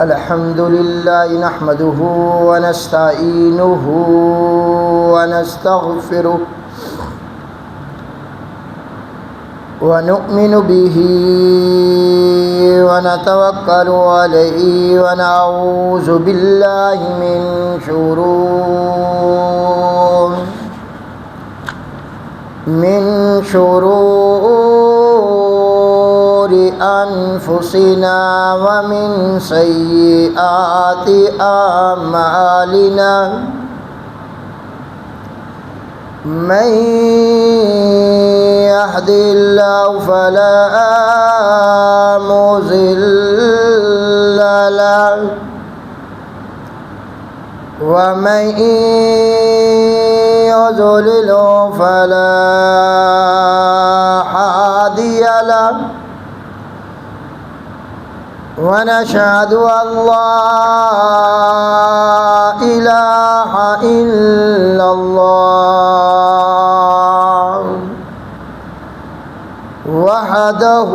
الحمد لله نحمده ونستعينه ونستغفره ونؤمن به ونتوكل عليه ونعوذ بالله من شرور أنفسنا ومن سيئات أعمالنا من يهد الله فلا مضل له ومن يضلل فلا هادي له ونشهد أن لا إله إلا الله وحده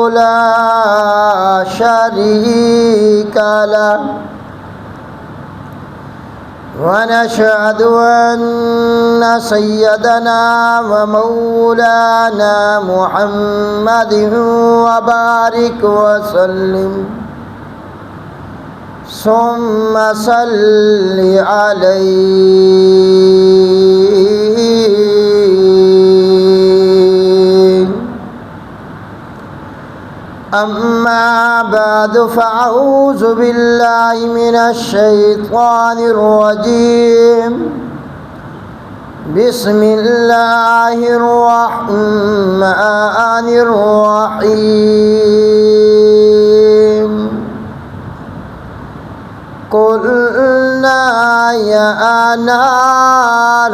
لا شريك له ونشهد أن سيدنا ومولانا محمد وبارك وسلم ثم صل عليه أما بعد فأعوذ بالله من الشيطان الرجيم بسم الله الرحمن الرحيم قلنا يا نار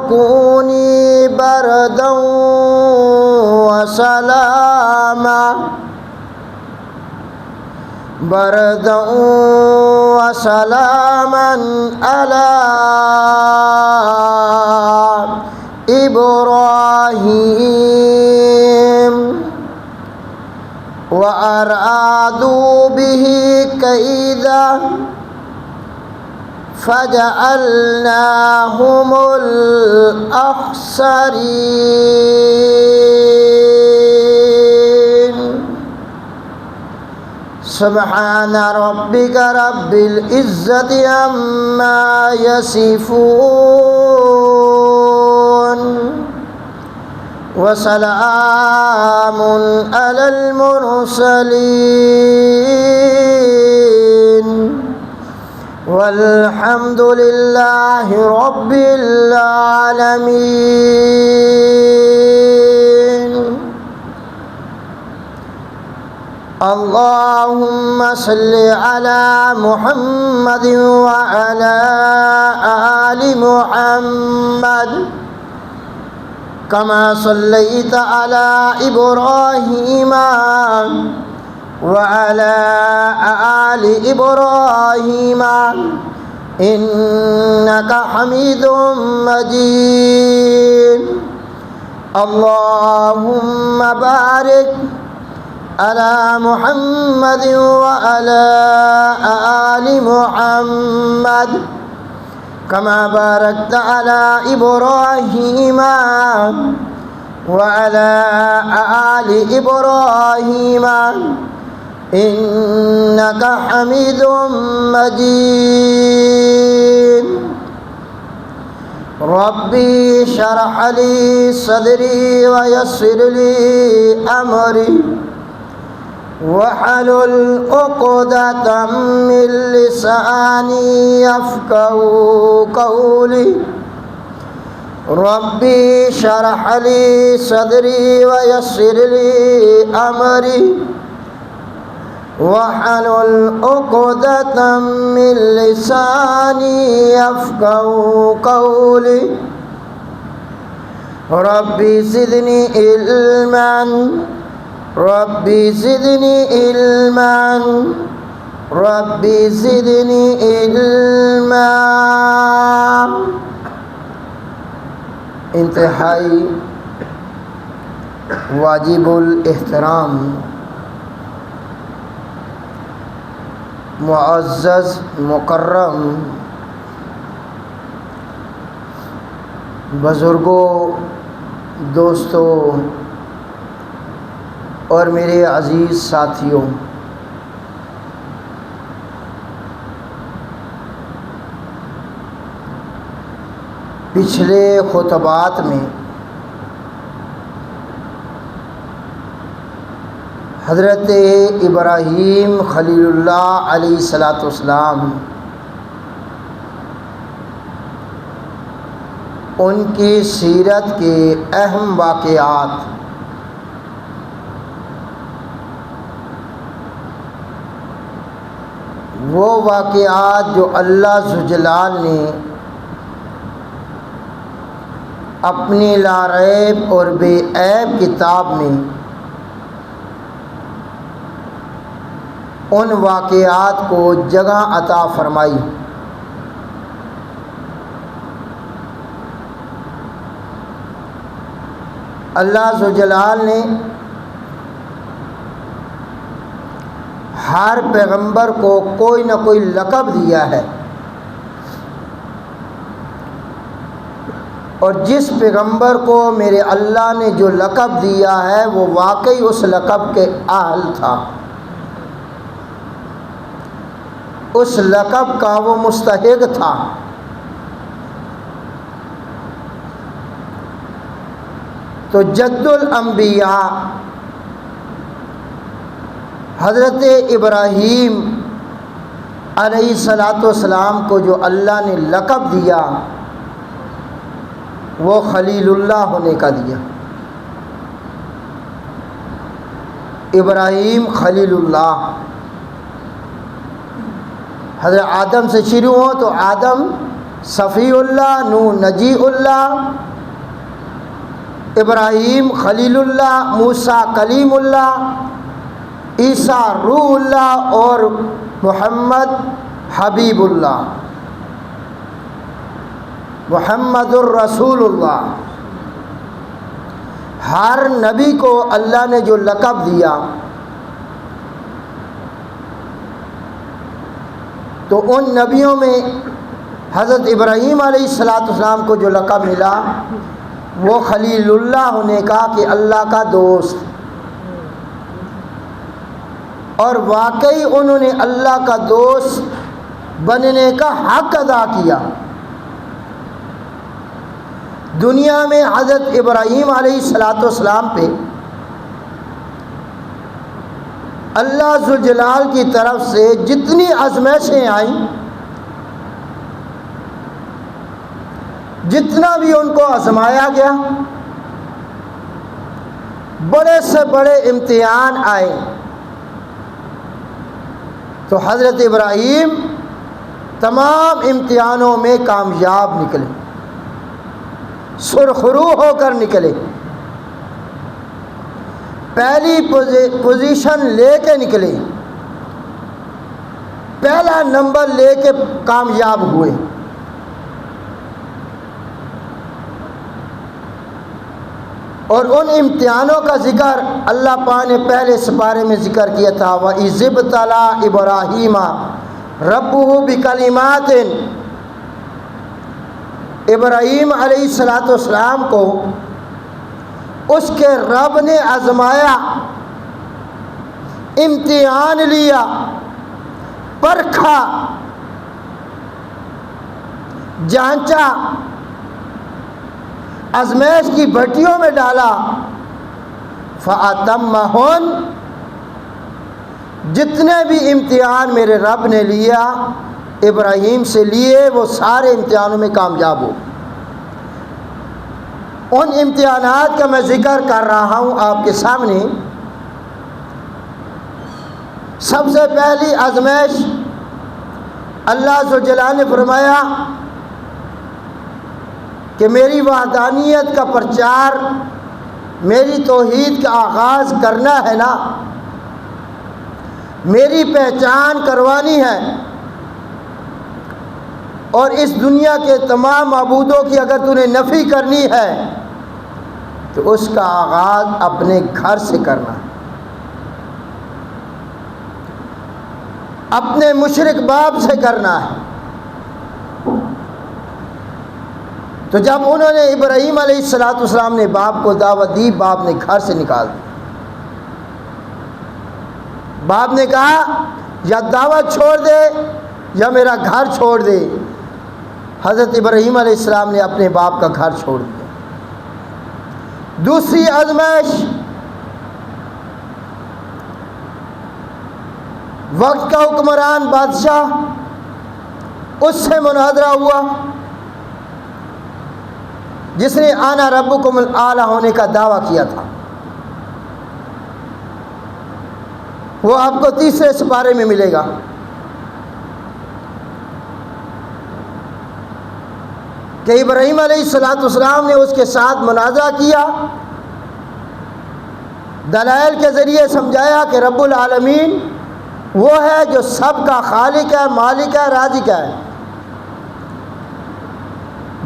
كوني بردا وسلاما على إبراهيم وأرادوا به كيدا فجعلناهم الأخسرين سبحان ربك رب العزة عما يصفون وسلام على المرسلين والحمد لله رب العالمين اللهم صل على محمد وعلى آل محمد كما صليت على إبراهيم وعلى آل إبراهيم إنك حميد مجيد اللهم بارك على محمد وعلى آل محمد كما باركت على إبراهيم وعلى آل إبراهيم إنك حميد مجيد ربي اشرح لي صدري ويسر لي أمري واحلل عقدة من لساني يفقهوا قولي ربي اشرح لي صدري ويسر لي أمري واحلل عقدة من لساني يفقهوا قولي ربي زدني علما ربي زدني علما رب زدنی علما، انتہائی واجب الاحترام معزز مکرم بزرگوں، دوستوں اور میرے عزیز ساتھیوں، پچھلے خطبات میں حضرت ابراہیم خلیل اللہ علیہ السلام ان کی سیرت کے اہم واقعات وہ واقعات جو اللہ ذوالجلال نے اپنی لا ریب اور بے عیب کتاب میں ان واقعات کو جگہ عطا فرمائی۔ اللہ ذوالجلال نے ہر پیغمبر کو کوئی نہ کوئی لقب دیا ہے، اور جس پیغمبر کو میرے اللہ نے جو لقب دیا ہے وہ واقعی اس لقب کے اہل تھا، اس لقب کا وہ مستحق تھا۔ تو جد الانبیاء حضرت ابراہیم علیہ السلام کو جو اللہ نے لقب دیا وہ خلیل اللہ ہونے کا دیا۔ ابراہیم خلیل اللہ، حضرت آدم سے شروع ہو تو آدم صفی اللہ، نوح نجی اللہ، ابراہیم خلیل اللہ، موسیٰ کلیم اللہ، عیسیٰ روح اللہ اور محمد حبیب اللہ، محمد الرسول اللہ۔ ہر نبی کو اللہ نے جو لقب دیا تو ان نبیوں میں حضرت ابراہیم علیہ السلام کو جو لقب ملا وہ خلیل اللہ ہونے کا، کہ اللہ کا دوست، اور واقعی انہوں نے اللہ کا دوست بننے کا حق ادا کیا۔ دنیا میں حضرت ابراہیم علیہ السلام پہ اللہ ذوالجلال کی طرف سے جتنی آزمائشیں آئیں، جتنا بھی ان کو آزمایا گیا، بڑے سے بڑے امتحان آئے، تو حضرت ابراہیم تمام امتحانوں میں کامیاب نکلے، سرخرو ہو کر نکلے، پہلی پوزیشن لے کے نکلے، پہلا نمبر لے کے کامیاب ہوئے۔ اور ان امتحانوں کا ذکر اللہ پاک نے پہلے سپارے میں ذکر کیا تھا، وَإِذِ ابْتَلَىٰ إِبْرَاهِيمَ رَبُّهُ بِكَلِمَاتٍ، ابراہیم علیہ السلام کو اس کے رب نے آزمایا، امتحان لیا، پرکھا، جانچا، آزمائش کی بھٹیوں میں ڈالا، فَأَتَمَّهُنْ، جتنے بھی امتحان میرے رب نے لیا ابراہیم سے لیے وہ سارے امتحانوں میں کامیاب ہو۔ ان امتحانات کا میں ذکر کر رہا ہوں آپ کے سامنے۔ سب سے پہلی آزمائش اللہ ذوالجلال نے فرمایا کہ میری وحدانیت کا پرچار، میری توحید کا آغاز کرنا ہے نا، میری پہچان کروانی ہے، اور اس دنیا کے تمام معبودوں کی اگر تو نے نفی کرنی ہے تو اس کا آغاز اپنے گھر سے کرنا ہے، اپنے مشرک باپ سے کرنا ہے۔ تو جب انہوں نے ابراہیم علیہ السلام نے باپ کو دعوت دی، باپ نے گھر سے نکال دی۔ باپ نے کہا یا دعوت چھوڑ دے یا میرا گھر چھوڑ دے۔ حضرت ابراہیم علیہ السلام نے اپنے باپ کا گھر چھوڑ دیا۔ دوسری آزمائش، وقت کا حکمران بادشاہ، اس سے مناظرہ ہوا جس نے آنا ربکم الاعلی ہونے کا دعویٰ کیا تھا۔ وہ آپ کو تیسرے سپارے میں ملے گا۔ کہ ابراہیم علیہ السلام نے اس کے ساتھ مناظرہ کیا، دلائل کے ذریعے سمجھایا کہ رب العالمین وہ ہے جو سب کا خالق ہے، مالک ہے، رازق ہے،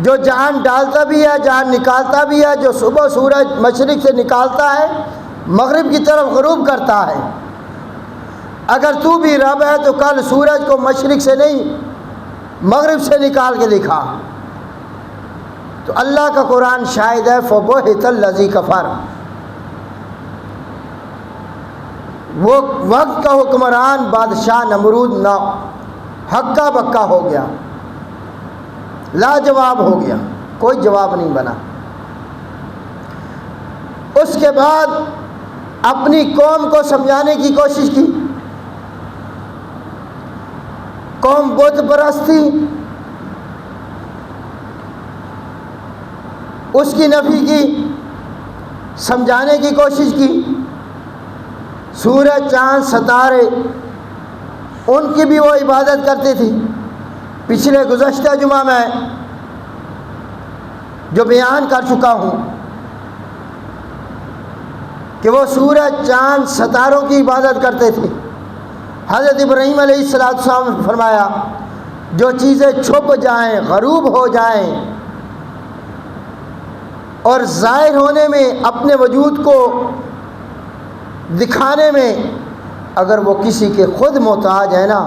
جو جان ڈالتا بھی ہے، جان نکالتا بھی ہے، جو صبح سورج مشرق سے نکالتا ہے مغرب کی طرف غروب کرتا ہے۔ اگر تو بھی رب ہے تو کل سورج کو مشرق سے نہیں مغرب سے نکال کے دکھا۔ تو اللہ کا قرآن شاہد ہے، فَبُہِتَ الَّذِي كَفَرَ، وہ وقت کا حکمران بادشاہ نمرود نہ ہکا بکا ہو گیا، لاجواب ہو گیا، کوئی جواب نہیں بنا۔ اس کے بعد اپنی قوم کو سمجھانے کی کوشش کی۔ قوم بت پرست تھی، اس کی نفی کی، سمجھانے کی کوشش کی۔ سورج، چاند، ستارے، ان کی بھی وہ عبادت کرتے تھے۔ پچھلے گزشتہ جمعہ میں جو بیان کر چکا ہوں کہ وہ سورج، چاند، ستاروں کی عبادت کرتے تھے۔ حضرت ابراہیم علیہ السلام نے فرمایا جو چیزیں چھپ جائیں، غروب ہو جائیں اور ظاہر ہونے میں، اپنے وجود کو دکھانے میں اگر وہ کسی کے خود محتاج ہے نا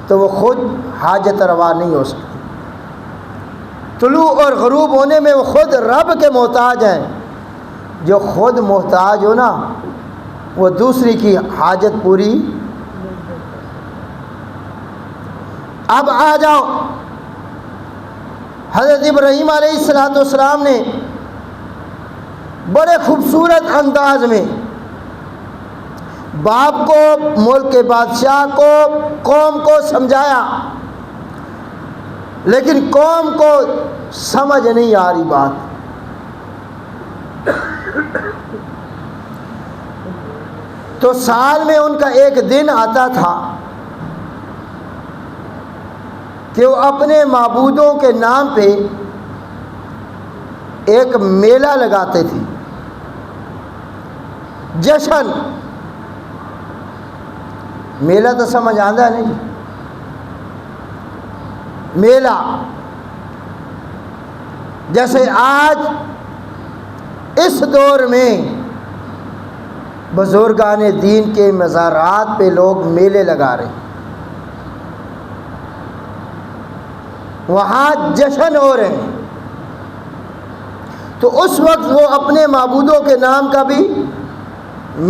تو وہ خود حاجت روا نہیں ہو سکتی۔ طلوع اور غروب ہونے میں وہ خود رب کے محتاج ہیں۔ جو خود محتاج ہو نا وہ دوسری کی حاجت پوری۔ اب آ جاؤ، حضرت ابراہیم علیہ السلام نے بڑے خوبصورت انداز میں باپ کو، ملک کے بادشاہ کو، قوم کو سمجھایا، لیکن قوم کو سمجھ نہیں آ رہی بات۔ تو سال میں ان کا ایک دن آتا تھا کہ وہ اپنے معبودوں کے نام پہ ایک میلہ لگاتے تھے، جشن۔ میلہ تو سمجھ آتا ہے نہیں؟ میلہ جیسے آج اس دور میں بزرگان دین کے مزارات پہ لوگ میلے لگا رہے ہیں، وہاں جشن ہو رہے ہیں۔ تو اس وقت وہ اپنے معبودوں کے نام کا بھی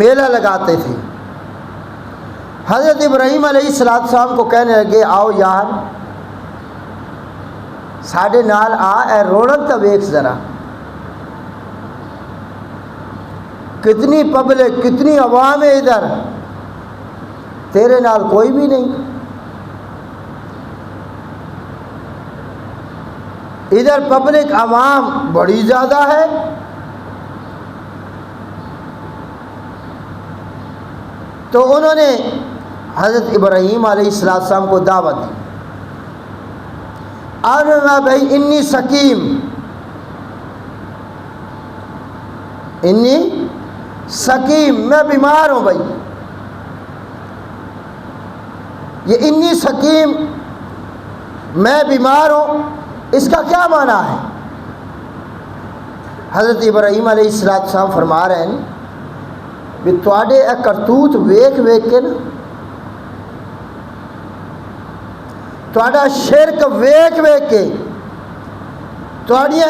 میلہ لگاتے تھے۔ حضرت ابراہیم علیہ السلام کو کہنے لگے آؤ یار ساڈے نال آ، اے رونق تو ویکھ ذرا، کتنی پبلک، کتنی عوام ہے ادھر، تیرے نال کوئی بھی نہیں۔ ادھر پبلک، عوام بڑی زیادہ ہے۔ تو انہوں نے حضرت ابراہیم علیہ السلام کو دعوت دی، اور بھائی انی سقیم، انی سقیم، میں بیمار ہوں بھائی، یہ انی سقیم، میں بیمار ہوں، اس کا کیا معنی ہے؟ حضرت ابراہیم علیہ السلام فرما رہے ہیں بھی تواڈے اے کرتوت ویکھ ویکھ کے نا، تواڈا شرک ویکھ ویکھ کے، تواڈیاں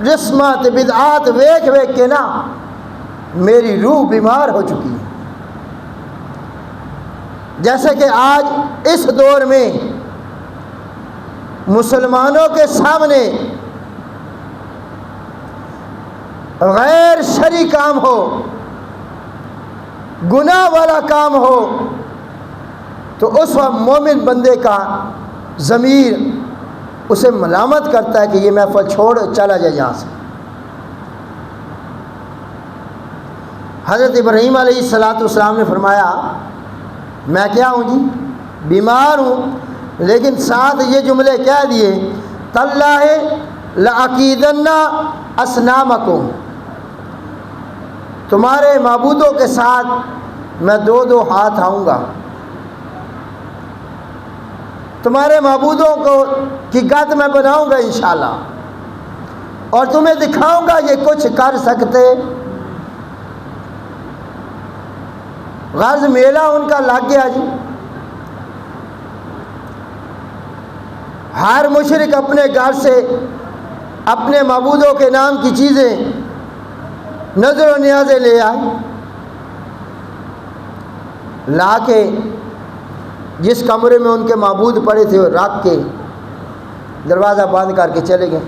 رسمات بدعات ویکھ ویکھ کے نا میری روح بیمار ہو چکی ہے۔ جیسے کہ آج اس دور میں مسلمانوں کے سامنے غیر شرعی کام ہو، گناہ والا کام ہو، تو اس وقت مومن بندے کا ضمیر اسے ملامت کرتا ہے کہ یہ محفل چھوڑ چلا جائے یہاں سے۔ حضرت ابراہیم علیہ السلام نے فرمایا میں کیا ہوں جی؟ بیمار ہوں، لیکن ساتھ یہ جملے کہہ دیے تاللہ لَأَكِيدَنَّ أَصْنَامَكُمْ، تمہارے معبودوں کے ساتھ میں دو دو ہاتھ آؤں گا، تمہارے معبودوں کی گد میں بناؤں گا انشاءاللہ، اور تمہیں دکھاؤں گا یہ کچھ کر سکتے۔ غرض میلہ ان کا لگ گیا جی، ہر مشرک اپنے گھر سے اپنے معبودوں کے نام کی چیزیں نظر و نیازیں لے آئے، لا کے جس کمرے میں ان کے معبود پڑے تھے رکھ کے دروازہ بند کر کے چلے گئے۔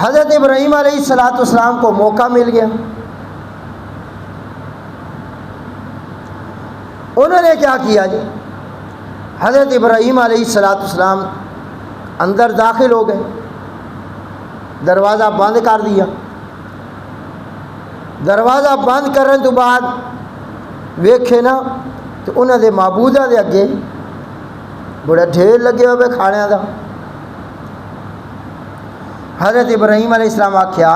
حضرت ابراہیم علیہ السلام کو موقع مل گیا، انہوں نے کیا کیا جی؟ حضرت ابراہیم علیہ السلام اندر داخل ہو گئے، دروازہ بند کر دیا۔ دروازہ بند کرنے تو بعد ویکھے نا تو انہوں دے معبوداں دے اگے بڑا ڈھیر لگے ہوئے کھانے دا۔ حضرت ابراہیم علیہ السلام آکھیا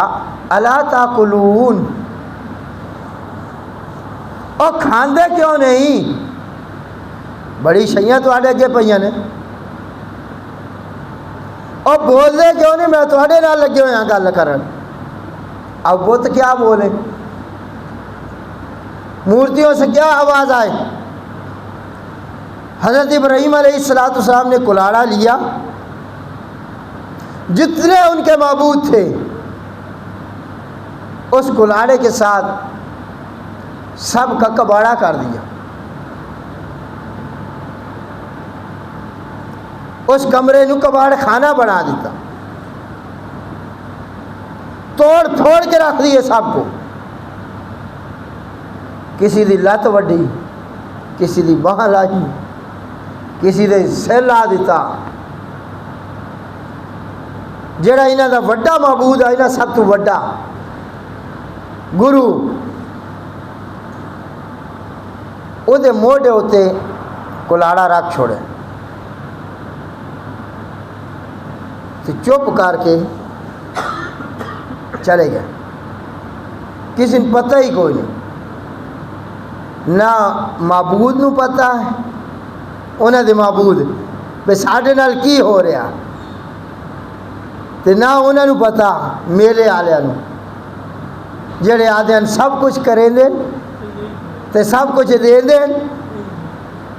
الا تاکلون، اور کھاندے کیوں نہیں؟ بڑی شیاں تواڈے اگے پئیاں نے، اور بولدے کیوں نہیں؟ میں تواڈے نال لگے ہوئے ہاں گل کرن۔ اب بت کیا بولے؟ مورتیوں سے کیا آواز آئے؟ حضرت ابراہیم علیہ السلام نے کلاڑا لیا، جتنے ان کے معبود تھے اس کلاڑے کے ساتھ سب کا کباڑا کر دیا، اس کمرے نو کباڑ خانہ بنا دیتا، توڑ پھوڑ کے رکھ دیے سب کو۔ کسی دی لت وڈی، کسی دی باہ لائی، کسی دے سر لا دیتا۔ جڑا انہاں دا وڈا معبود ہے، انہاں سب تو وڈا گرو، او دے موڈے ہوتے کلاڑا رکھ چھوڑے، تو چپ کر کے چلے گئے۔ کسی نے پتہ ہی کوئی نہیں، نہ معبود نو پتہ ہے انہاں دے معبود بے ساڈے نال کی ہو رہا، تے نہ انہاں نو پتہ میلے والے نو جڑے آدھے سب کچھ کریں دیں تے سب کچھ دے دیں،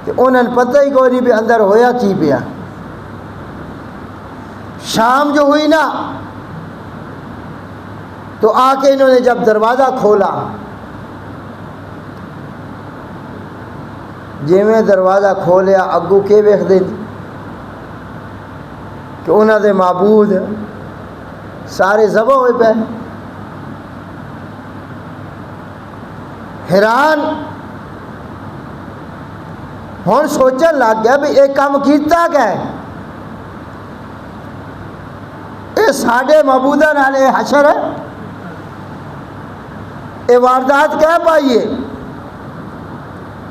تے انہاں نے پتہ ہی کوئی نہیں بھی اندر ہویا کی پیا۔ شام جو ہوئی نا تو آ کے انہوں نے جب دروازہ کھولا، جی میں دروازہ کھولیا اگو کے ویکھ دیں کہ انہوں دے معبود سارے ذبح ہوئے پے۔ حیران ہن سوچن لگ گیا بھی ایک کام کیتا کہ اے ساڈے معبوداں نال اے حشر ہے، اے واردات کہہ پائیے،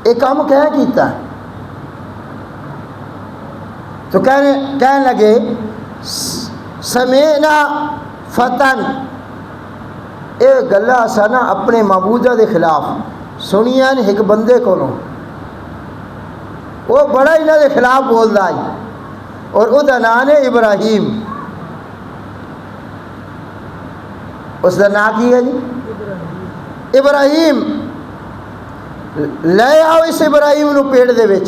اے کام کہہ کیتا ہے؟ تو کہنے لگے سمینا فتن، اے گلا اسا نا اپنے معبودہ دے خلاف سنیاں ایک بندے کولوں وہ بڑا انہوں کے خلاف بولتا ہے، اور وہ نام ہے ابراہیم۔ اس کا نام کی ہے جی ابراہیم۔ لے آؤ اس ابراہیم نو پیڑ دے وچ،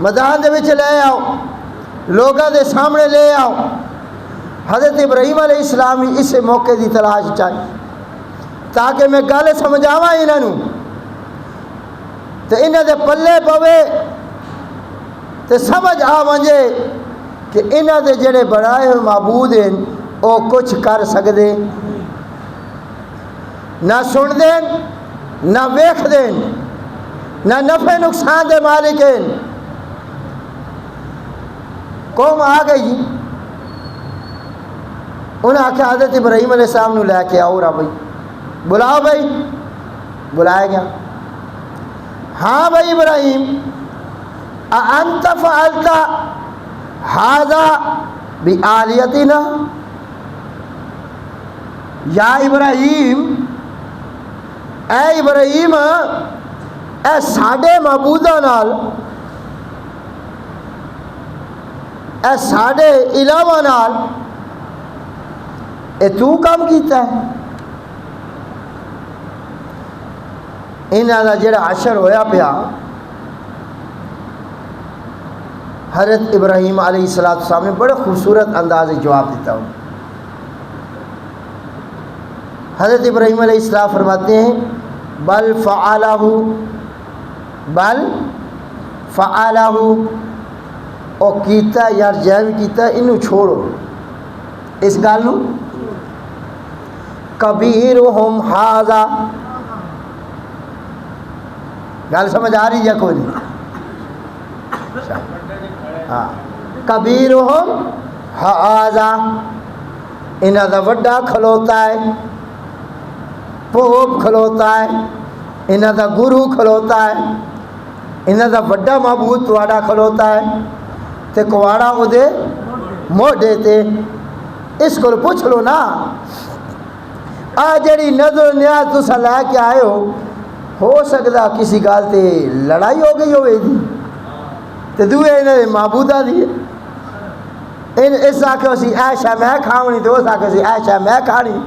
میدان دے وچ لے آؤ، لوگوں دے سامنے لے آؤ۔ حضرت ابراہیم علیہ السلام اس موقع دی تلاش چاہیے تاکہ میں گل سمجھاواں انہوں تے انہاں دے پلے پوے تے سمجھ آ ونجے کہ انہاں دے جڑے بنائے ہوئے معبود ہیں وہ کچھ کر سکدے نہ سن دین، نہ ویکھ دین، نہ نفع نقصان دے مالک ہیں۔ قوم آ گئی، انہیں آخیا حضرت ابراہیم علیہ السلام نو لے کے آؤ، را بھائی بلاؤ، بھائی بلایا گیا۔ ہاں بھائی ابراہیم، اَأَنْتَ فَعَلْتَ هَذَا بِآلِيَتِنَا، یا ابراہیم، اے ابراہیم، اے ساڈے معبوداں نال، اے ساڈے الہواں نال اے تو کام کیتا ہے؟ انہاں دا جڑا عشر ہویا پیا، حضرت ابراہیم علیہ السلام نے بڑے خوبصورت انداز جواب دیتا ہوں۔ حضرت ابراہیم علیہ السلام فرماتے ہیں بل فعلہ او کیتا یار جیو کیتا، انہوں چھوڑو اس گل نو۔ کبیرہم ھذا، گل سمجھ آ رہی ہے کوئی نہیں؟ ہاں، کبیرہم ھذا، انہاں دا وڈا کھلوتا ہے، پوپ کھلوتا ہے، انہاں دا گرو کھلوتا ہے، انہاں دا وڈا معبود تواڈا کھلوتا ہے تے کواڑا او دے موڈے تے۔ اس کو پوچھ لو نا، آ جڑی نظر نیاز تسا لے کے آئے ہو سکتا کسی گال تے لڑائی ہو گئی ہوئے دی تے دوئے انہیں معبودہ دی، اس آکھے اسی ایشا میں کھاؤنی تو اس آکھے اسی ایشا میں کھانی۔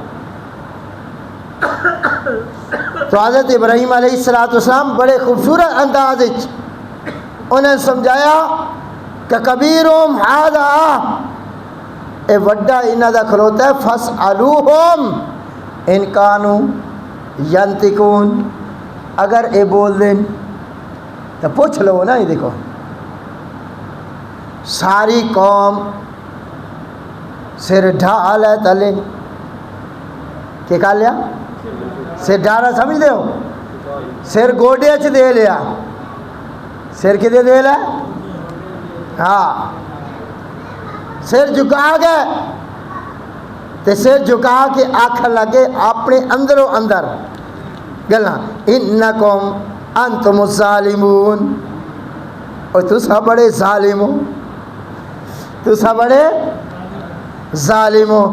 تو حضرت ابراہیم علیہ السلام بڑے خوبصورت انداز انہیں سمجھایا کہ کبیرہم ھذا، اے وڈا انہاں دا کھلوتا ہے، فاسألوہم ان کانوا ینطقون، اگر اے بول دیں تو پوچھ لو نا۔ یہ دیکھو ساری قوم سر ڈھال ہے تلے، کیا کہا لیا؟ سر ڈھالا سمجھ دے ہو؟ سر گوڈے اچھ دے لیا، سر کدے دے لیا؟ ہاں، سر جھکا گئے تے سر جھکا کے آکھن لگے اپنے اندر و اندر گلنا، انکم انتم الظالمون، اور تسا بڑے ظالم ہو، تسا بڑے ظالم ہو۔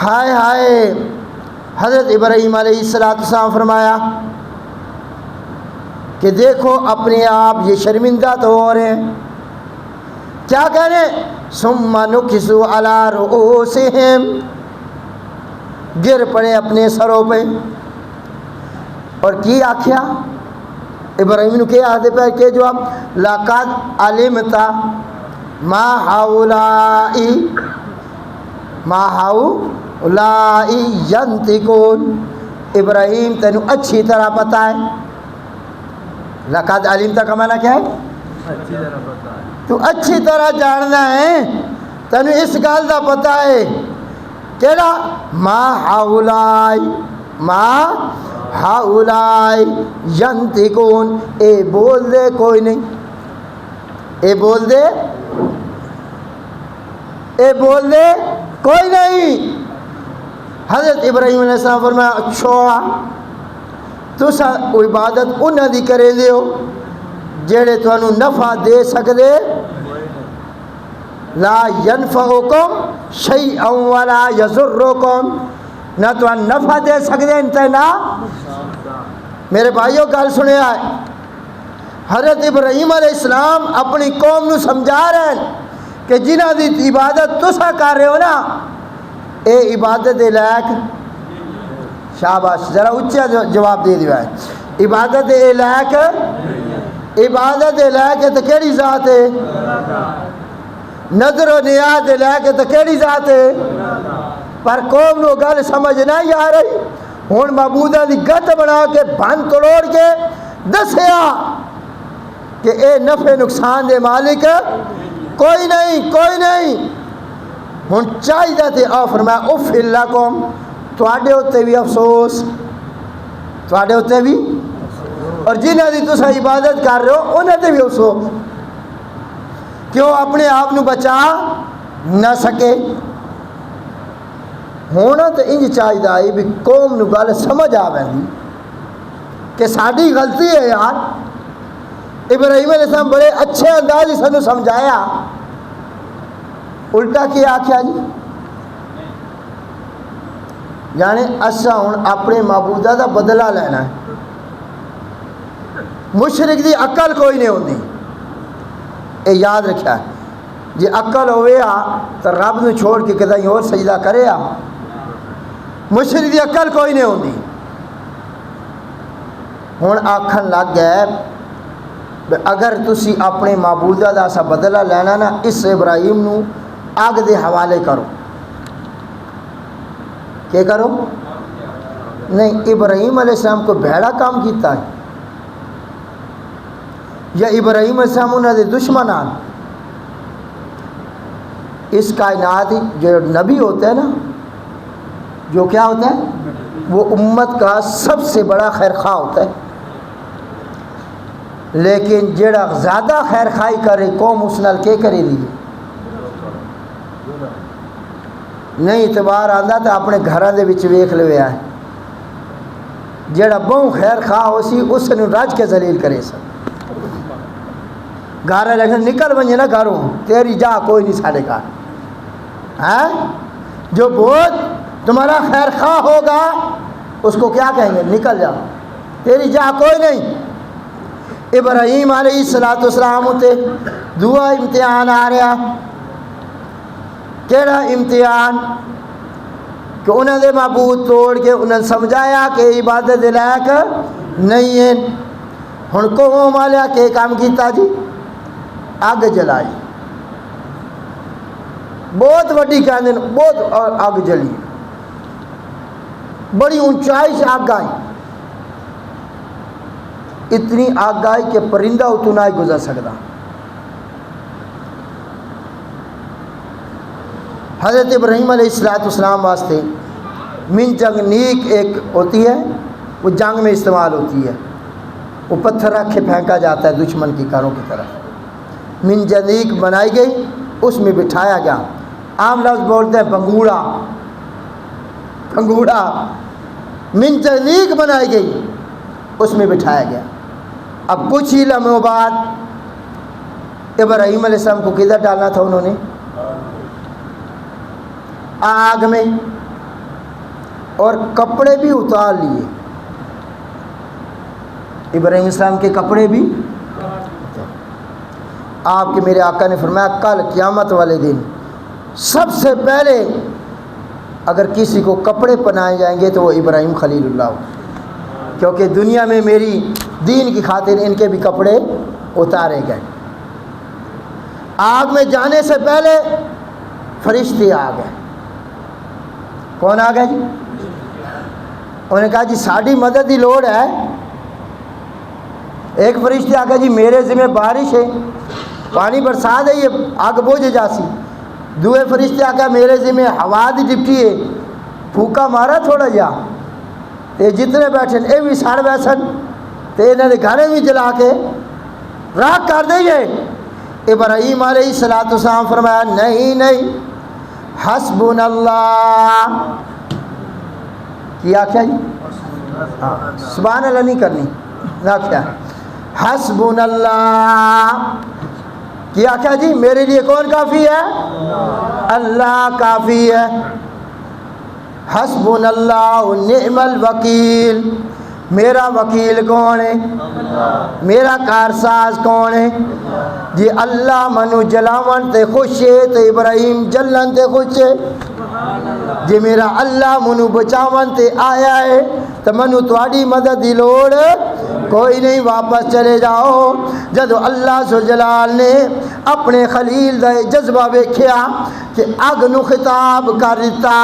ہائے ہائے، حضرت ابراہیم علیہ السلام فرمایا کہ دیکھو اپنے آپ یہ شرمندہ تو ہو رہے ہیں، کیا کہہ رہے ہیں؟ ثم نکسوا علی رؤوسہم، گر پڑے اپنے سروں پہ، اور کی آکھیا ابراہیم نے کیا آدھے پہ کہ جواب لَقَدْ عَلِمْتَ مَا هَؤُلَاءِ يَنطِقُونَ، ابراہیم تینوں اچھی طرح پتہ ہے۔ لَقَدْ عَلِمْتَ کا معنی کیا ہے؟ اچھی طرح پتہ ہے، تو اچھی طرح جاننا ہے، تینوں اس گل دا پتہ ہے کیڑا؟ ما ہؤلاء ینطقون، اے بول دے کوئی نہیں، اے بول دے کوئی نہیں۔ حضرت ابراہیم علیہ السلام فرمایا اچھا تسا عبادت انہاں دی کرے دے ہو جڑے تانوں نفع دے سکدے، لا ینفعکم شیئا ولا یضرکم، نہ تو نفع دے سکدے انتے نہ۔ میرے بھائیوں گل سنیا ہے، حضرت ابراہیم علیہ السلام اپنی قوم نو سمجھا رہے ہیں کہ جنہ دی عبادت تسا کر رہے ہو نا اے عبادت دے لائق، شاباش ذرا اچھا جواب دے دیا ہے، عبادت دے لائق، عبادت دے لائق ہے تو کیڑی ذات ہے؟ نظر و نیاز دے لائق ہے تو کیڑی ذات ہے؟ پر قوم نو گل سمجھ نہیں آ رہی، ہن معبودہ دی گت بنا کے بھن توڑ کے دسیا کہ اے نفع نقصان دے مالک کوئی نہیں، کوئی نہیں۔ ہن چاہیے تے آ فرمایا اف لکم، تواڈے اُتے بھی افسوس، تواڈے اُتے بھی، اور جنہ دی تسا عبادت کر رہے ہو انہاں تے بھی افسوس، کیوں اپنے آپ نو بچا نہ سکے۔ ہونا تو انج چاہیے آئی بھی قوم نو گل سمجھ آ ویندی کہ ساری غلطی ہے یار۔ ابراہیم علیہ السلام بڑے اچھے انداز سانو سمجھایا، الٹا کیا آخیا جی، یعنی اسا ہن اپنے معبودہ دا بدلہ لینا ہے۔ مشرک دی عقل کوئی نہیں ہوندی، اے یاد رکھیا ہے، جی عقل ہوئے تو رب نو چھوڑ کے کدی اور سجدہ کرے آ، مشرک دی عقل کوئی نہیں ہوندی۔ ہن آکھن لگ گئے اگر تسی اپنے معبودہ دا سا بدلہ لینا نا اس ابراہیم نو آگ دے حوالے کرو۔ کیا کرو؟ نہیں، ابراہیم علیہ السلام کو بھیڑا کام کیتا ہے یا ابراہیم علیہ السلام انہوں نے دشمنان؟ اس کائنات جو نبی ہوتا ہے نا، جو کیا ہوتا ہے، وہ امت کا سب سے بڑا خیر خواہ ہوتا ہے، لیکن جڑا زیادہ خیر خواہی کرے قوم اس نال کے کرے لیے نہیں اعتبار آندا تو اپنے گھراں دے وچ ویکھ لویا ہے، جڑا بہوں خیر خواہ ہو سی اس نو رج کے ذلیل کرے سن، گھر لیکن نکل ونجے نا گھروں، تیری جا کوئی نہیں ساڑے گھر، ہاں جو بہت تمہارا خیر خواہ ہوگا اس کو کیا کہیں گے؟ نکل جا، تیری جا کوئی نہیں۔ ابراہیم علیہ السلام تے دعا امتحان آ رہا، کیڑا امتحان؟ کہ انہوں نے معبود توڑ کے انہوں نے سمجھایا کہ عبادت لائق نہیں ہے۔ ہن قوم والیا کے کام کیتا جی؟ اگ جلائی، بہت وڈی کہندے بہت اگ جلی، بڑی اونچائی سے آگ آئی، اتنی آگ آئی کہ پرندہ اتوں نہ گزر سکتا۔ حضرت ابراہیم علیہ السلام واسطے من جنگنیک ایک ہوتی ہے، وہ جنگ میں استعمال ہوتی ہے، وہ پتھر رکھ کے پھینکا جاتا ہے دشمن کی کاروں کی طرف، من جنگنیک بنائی گئی، اس میں بٹھایا گیا، عام لفظ بولتے ہیں پنگوڑا، پنگوڑا من جنگنیک بنائی گئی، اس میں بٹھایا گیا۔ اب کچھ ہی لمحوں بعد ابراہیم علیہ السلام کو کدھر ڈالنا تھا انہوں نے؟ آگ میں، اور کپڑے بھی اتار لیے، ابراہیم السلام کے کپڑے بھی۔ آپ کے میرے آقا نے فرمایا کل قیامت والے دن سب سے پہلے اگر کسی کو کپڑے پہنائے جائیں گے تو وہ ابراہیم خلیل اللہ ہو، کیونکہ دنیا میں میری دین کی خاطر ان کے بھی کپڑے اتارے گئے۔ آگ میں جانے سے پہلے فرشتے آ گئے، کون آ گئے جی؟ انہوں نے کہا جی ساری مدد کی لوڑ ہے۔ ایک فرشتے آ گئے جی میرے ذمہ بارش ہے، پانی برسا دے یہ آگ بوجھ جاسی۔ دوے فرشتے آ گئے میرے ذمہ ہوا دی ڈپٹی ہے، پھوکا مارا تھوڑا جا، یہ جتنے بیٹھے یہ بھی سڑ بیسن تے انہوں نے گھریں بھی جلا کے راکھ کر دیں گے۔ ابراہیم علیہ السلام فرمایا نہیں نہیں، حسبنا اللہ، کیا کیا جی؟ سبحان اللہ نہیں کرنی، نہ کیا حسبنا اللہ، کیا کیا جی؟ میرے لیے کون کافی ہے؟ اللہ کافی ہے۔ حسبنا اللہ نعم الوکیل، میرا وکیل کون ہے؟ میرا کارساز کون ہے؟ جی اللہ منو جلاون تے خوش ہے تو ابراہیم جلن تے خوش ہے. جی میرا اللہ منو بچاون تے آیا ہے تو منو تواڈی مدد دی لوڑ کوئی نہیں. واپس چلے جاؤ. جدو اللہ ذوالجلال نے اپنے خلیل دا جذبہ ویکھیا کہ اگ نو خطاب کر دیتا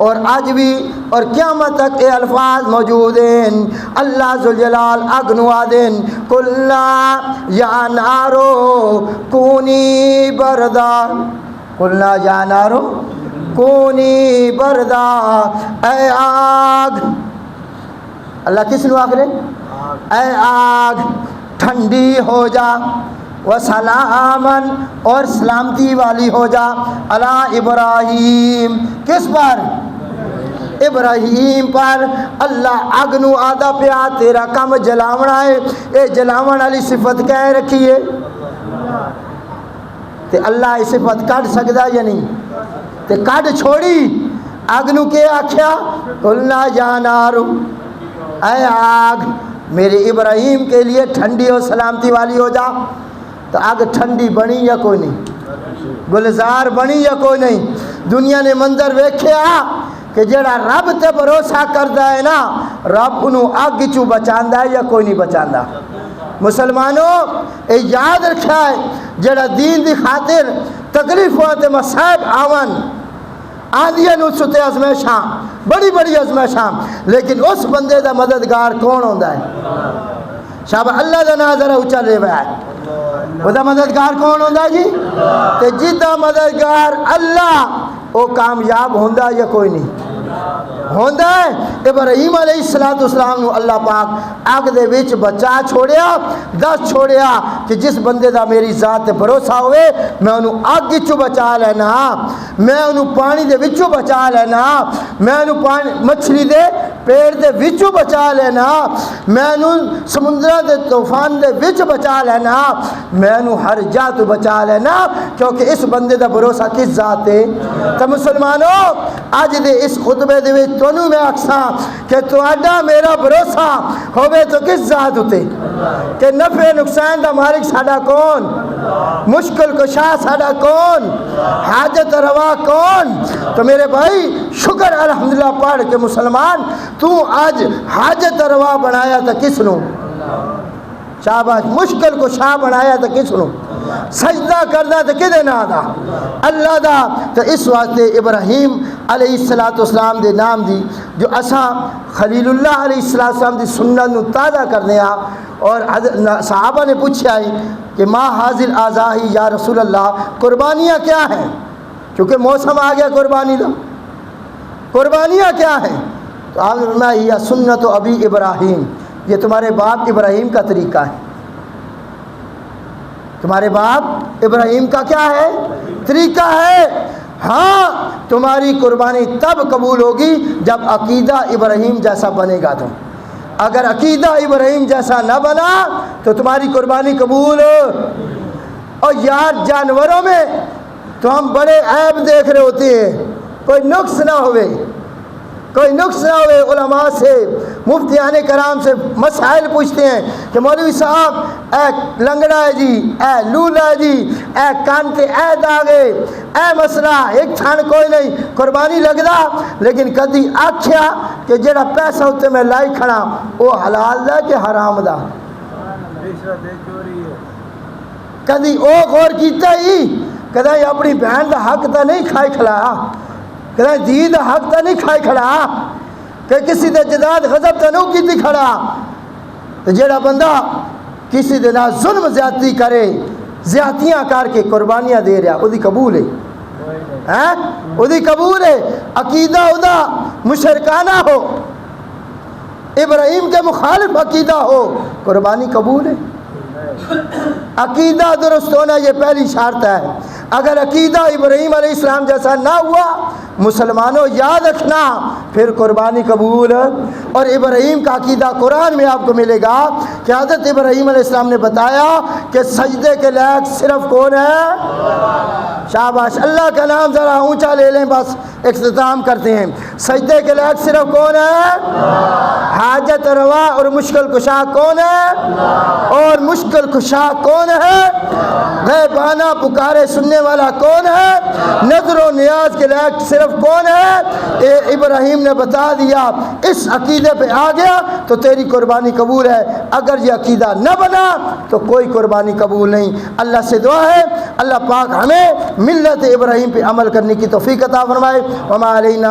اور اج بھی اور قیامت تک یہ الفاظ موجود ہیں. اللہ ذوالجلال اگ نو آدین قلنا یا نارو کونی بردا. قلنا یا نارو کونی بردا. اے آگ، اللہ کس نو آگ رہے؟ اے آگ ٹھنڈی ہو جا، وسلامن اور سلامتی والی ہو جا، علی ابراہیم. کس پر؟ ابراہیم پر. اللہ اگ نو آدھا پیا تیرا کم جلاونا ہے. اے جلاون والی صفت کہہ رکھی ہے تے اللہ یہ صفت کٹ سکتا یا نہیں؟ تے کٹ چھوڑی. اگ نو کے آکھیا قلنا یا نارو، اے آگ میرے ابراہیم کے لیے ٹھنڈی اور سلامتی والی ہو جا. تو آگ ٹھنڈی بنی یا کوئی نہیں؟ گلزار بنی یا کوئی نہیں؟ دنیا نے منظر ویکھیا کہ جڑا رب تے بھروسہ کردا ہے نا رب انہوں اگ چوں بچاندا ہے یا کوئی نہیں بچاندا؟ مسلمانوں اے یاد رکھا ہے جڑا دین دی خاطر تکلیفوں تے مصائب آون آندیاں نو ستے ازمیشاں بڑی بڑی ازمیشاں، لیکن اس بندے دا مددگار کون ہوندا ہے؟ شابہ اللہ دا نام ذرا اونچا لے ہے. وہ دا مددگار کون ہوندا جی؟ تے جدا مددگار اللہ وہ کامیاب ہوندا یا کوئی نہیں ہوندا ہے. ابراہیم علیہ السلام نو اللہ پاک اگ دے وچ بچا چھوڑیا، دس چھوڑیا کہ جس بندے دا میری ذات تے بھروسہ ہوئے میں انہوں اگ وچوں بچا لینا، میں انہوں پانی دے وچوں بچا لینا، میں انہوں مچھلی دے پیڑ دے وچوں بچا لینا، میں انہوں سمندر دے طوفان دے وچ بچا لینا، میں انہوں ہر جا تو بچا لینا، کیونکہ اس بندے دا بھروسہ کس ذات ہے؟ تو مسلمانوں آج دے اس خطبے دے وچ تانوں میں آکھساں کہ تہاڈا میرا بھروسہ ہوے تو کس ذات ہوتے کہ نفع نقصان دا مالک ساڈا کون؟ مشکل کشا ساڈا کون؟ حاجت روا کون؟ تو میرے بھائی شکر الحمدللہ پڑھ کے مسلمان تو آج حاجت روا بنایا تھا کس نو؟ شاباش. مشکل کو شاہ بنایا تھا کس نو؟ سجدہ کرنا تھا کدے نا دا؟ اللہ دا. تو اس واسطے ابراہیم علیہ السلام دے نام دی جو اساں خلیل اللہ علیہ السلام دی سنت نو تازہ کرنے آ. اور صحابہ نے پوچھا ہے کہ ما حاضر آزاہی یا رسول اللہ، قربانیاں کیا ہیں؟ کیونکہ موسم آ گیا قربانی دا. قربانیاں کیا ہیں؟ تو آپ نے فرمایا یہ سنت و ابی ابراہیم، یہ تمہارے باپ ابراہیم کا طریقہ ہے. تمہارے باپ ابراہیم کا کیا ہے؟ طریقہ ہے. ہاں تمہاری قربانی تب قبول ہوگی جب عقیدہ ابراہیم جیسا بنے گا. تم اگر عقیدہ ابراہیم جیسا نہ بنا تو تمہاری قربانی قبول ہو. اور یار جانوروں میں تو ہم بڑے عیب دیکھ رہے ہوتے ہیں، کوئی نقص نہ ہوئے، کوئی نقص نہ ہوئے. علماء سے مفتیان کرام سے مسائل پوچھتے ہیں کہ مولوی صاحب اے لنگڑا ہے جی، اے لولا ہے جی، اے کانتے اے داغے اے مسئلہ ایک تھان کوئی نہیں قربانی لگدا، لیکن کدی آکھیا کہ جڑا پیسہ ہوتے میں لائی کھڑا وہ حلال دا کہ حرام دا؟ کدی او غور کیتا ہی کدی اپنی بہن دا حق تا نہیں کھائی کھڑا، کدی دھی دا حق تا نہیں کھائی کھڑا، کہ کسی دے جداد غضب تا نہیں کیتی کھڑا. تو جیڑا بندہ کسی دے نال ظلم زیادتی کرے، زیادتیاں کر کے قربانیاں دے رہا، وہ دی قبول ہے، وہ دی قبول ہے. عقیدہ ادا مشرکانہ ہو، ابراہیم کے مخالف عقیدہ ہو، قربانی قبول ہے. عقیدہ درست ہونا یہ پہلی شرط ہے. اگر عقیدہ ابراہیم علیہ السلام جیسا نہ ہوا مسلمانوں یاد رکھنا پھر قربانی قبول. اور ابراہیم کا عقیدہ قرآن میں آپ کو ملے گا کہ حضرت ابراہیم علیہ السلام نے بتایا کہ سجدے کے لائق صرف کون ہے؟ شاباش. اللہ کا نام ذرا اونچا لے لیں بس. اختتام کرتے ہیں۔ سجدے کے لائق صرف کون ہے؟ حاجت روا اور مشکل کشا کون ہے؟ اور مشکل کشا کون ہے؟ غیبانہ پکارے سننے والا کون ہے؟ نظر و نیاز کے لائق صرف کون ہے؟ ابراہیم نے بتا دیا، اس عقیدے پہ آ گیا تو تیری قربانی قبول ہے، اگر یہ عقیدہ نہ بنا تو کوئی قربانی قبول نہیں۔ اللہ سے دعا ہے اللہ پاک ہمیں ملت ابراہیم پہ عمل کرنے کی توفیق عطا فرمائے۔ وما علینا